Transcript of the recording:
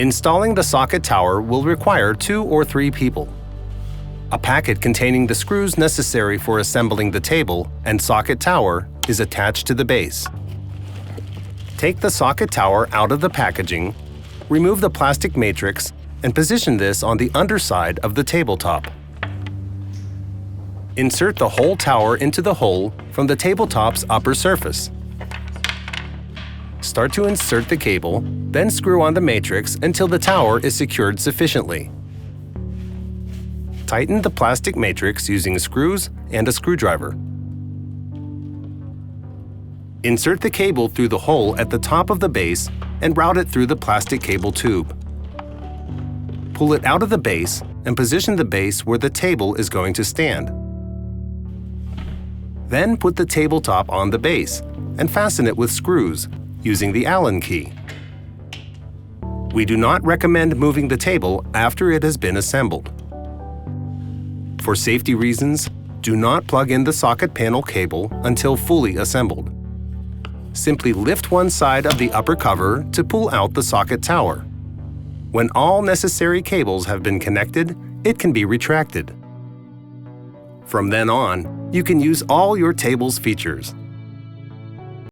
Installing the socket tower will require 2 or 3 people. A packet containing the screws necessary for assembling the table and socket tower is attached to the base. Take the socket tower out of the packaging, remove the plastic matrix, and position this on the underside of the tabletop. Insert the whole tower into the hole from the tabletop's upper surface. Start to insert the cable, then screw on the matrix until the tower is secured sufficiently. Tighten the plastic matrix using screws and a screwdriver. Insert the cable through the hole at the top of the base and route it through the plastic cable tube. Pull it out of the base and position the base where the table is going to stand. Then put the tabletop on the base and fasten it with screws using the Allen key. We do not recommend moving the table after it has been assembled. For safety reasons, do not plug in the socket panel cable until fully assembled. Simply lift one side of the upper cover to pull out the socket tower. When all necessary cables have been connected, it can be retracted. From then on, you can use all your table's features.